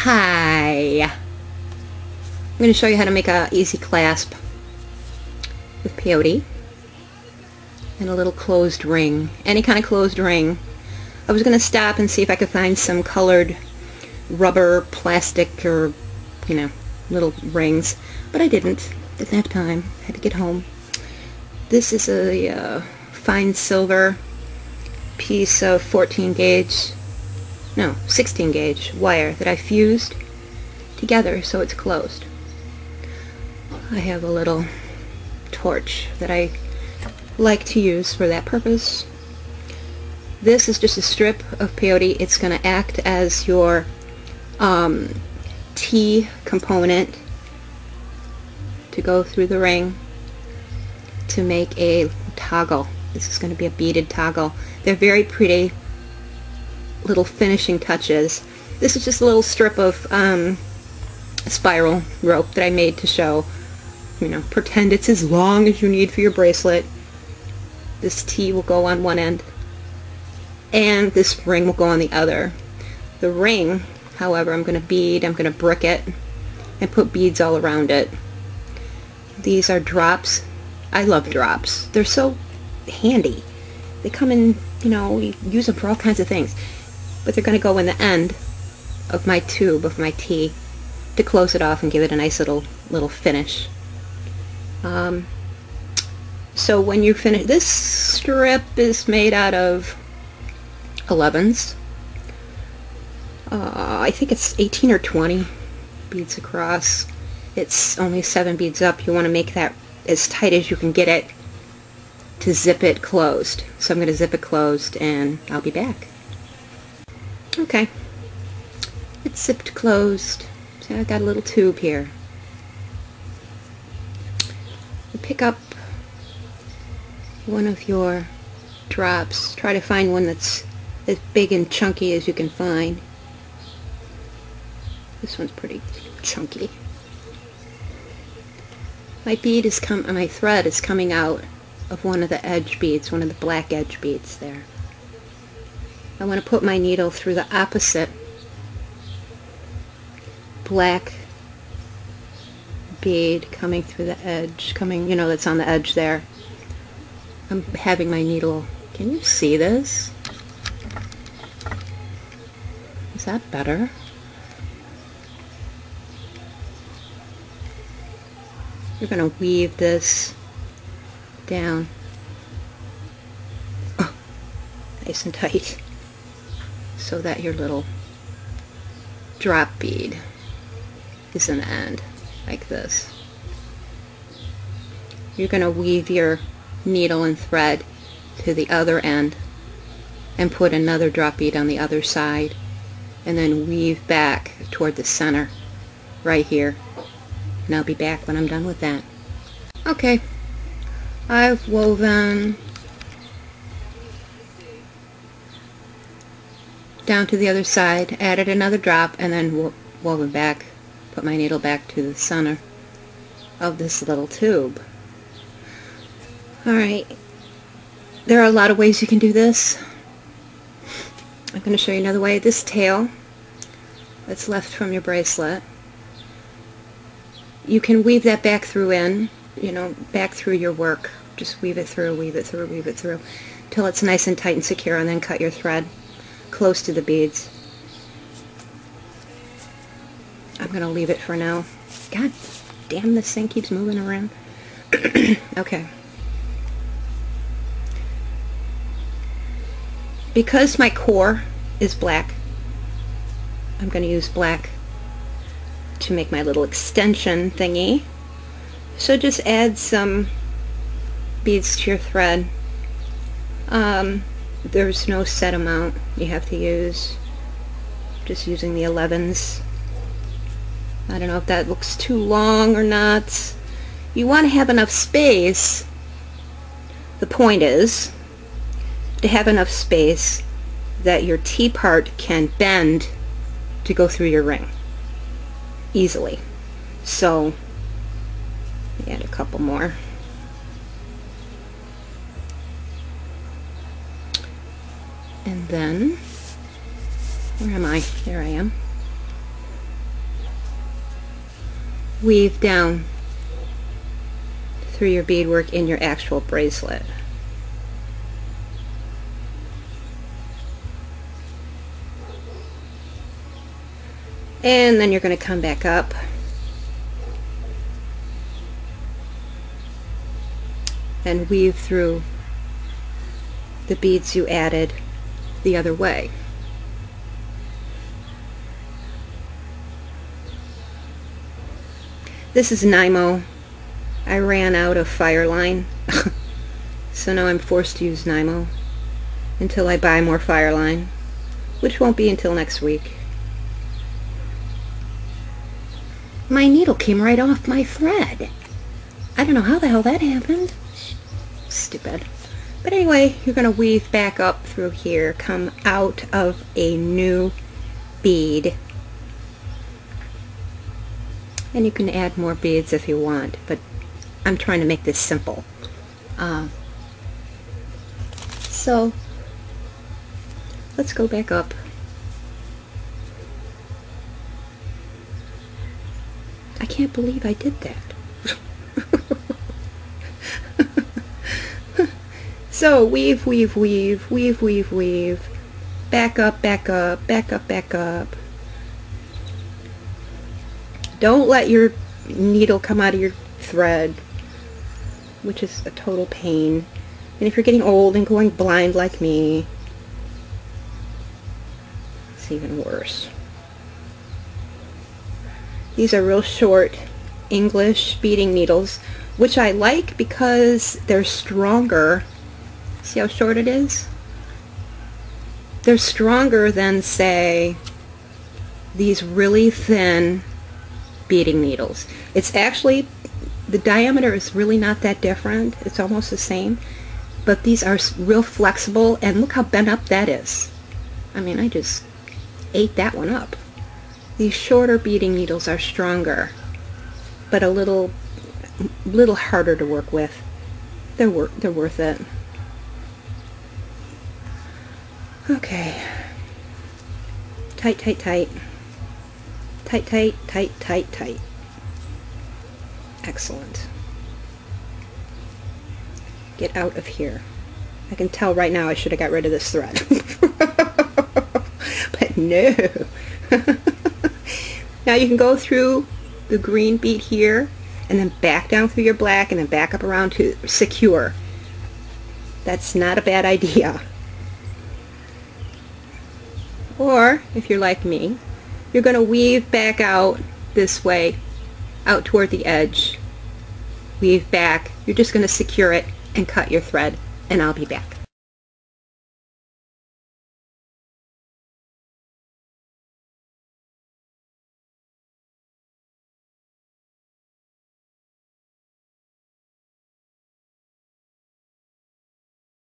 Hi! I'm going to show you how to make a easy clasp with peyote and a little closed ring. Any kind of closed ring. I was going to stop and see if I could find some colored rubber, plastic, or, you know, little rings, but I didn't. Didn't have time. Had to get home. This is a fine silver piece of 16 gauge wire that I fused together so it's closed. I have a little torch that I like to use for that purpose. This is just a strip of peyote. It's going to act as your T component to go through the ring to make a toggle. This is going to be a beaded toggle. They're very pretty little finishing touches. This is just a little strip of spiral rope that I made to show, you know, pretend it's as long as you need for your bracelet. This T will go on one end and this ring will go on the other. The ring, however, I'm going to brick it and put beads all around it. These are drops. I love drops. They're so handy. They come in, you know, you use them for all kinds of things. But they're going to go in the end of my tube, of my T, to close it off and give it a nice little finish. So when you finish, this strip is made out of 11s. I think it's 18 or 20 beads across. It's only 7 beads up. You want to make that as tight as you can get it to zip it closed. So I'm going to zip it closed and I'll be back. Okay, it's zipped closed. So I've got a little tube here. You pick up one of your drops. Try to find one that's as big and chunky as you can find. This one's pretty chunky. My thread is coming out of one of the edge beads, one of the black edge beads there. I want to put my needle through the opposite black bead coming through the edge, you know, that's on the edge there. I'm having my needle, can you see this? Is that better? You're going to weave this down. Oh, nice and tight, so that your little drop bead is in the end, like this. You're going to weave your needle and thread to the other end and put another drop bead on the other side, and then weave back toward the center right here. And I'll be back when I'm done with that. Okay, I've woven down to the other side, added another drop, and then woven back, put my needle back to the center of this little tube. Alright, there are a lot of ways you can do this. I'm going to show you another way. This tail that's left from your bracelet, you can weave that back through back through your work. Just weave it through, weave it through, weave it through, till it's nice and tight and secure, and then cut your thread close to the beads. I'm going to leave it for now. God damn, this thing keeps moving around. Okay. Because my core is black, I'm going to use black to make my little extension thingy. So just add some beads to your thread. There's no set amount you have to use. Just using the 11s. I don't know if that looks too long or not. You want to have enough space. The point is to have enough space that your T part can bend to go through your ring easily. So add a couple more. And then, where am I? There I am. weave down through your beadwork in your actual bracelet. And then you're going to come back up and weave through the beads you added the other way. This is Nymo. I ran out of Fireline, so now I'm forced to use Nymo until I buy more Fireline, which won't be until next week. My needle came right off my thread. I don't know how the hell that happened. Stupid. But anyway, you're going to weave back up through here, come out of a new bead. And you can add more beads if you want, but I'm trying to make this simple. So let's go back up. I can't believe I did that. So weave, weave, weave, weave, weave, weave. Back up, back up, back up, back up. Don't let your needle come out of your thread, which is a total pain. And if you're getting old and going blind like me, it's even worse. These are real short English beading needles, which I like because they're stronger. See how short it is? They're stronger than, say, these really thin beading needles. It's actually, the diameter is really not that different. It's almost the same. But these are real flexible, and look how bent up that is. I mean, I just ate that one up. These shorter beading needles are stronger, but a little harder to work with. They're worth it. Okay. Tight, tight, tight. Tight, tight, tight, tight, tight. Excellent. Get out of here. I can tell right now I should have got rid of this thread. But no. Now you can go through the green bead here and then back down through your black and then back up around to secure. That's not a bad idea. Or, if you're like me, you're going to weave back out this way, out toward the edge. Weave back. You're just going to secure it and cut your thread, and I'll be back.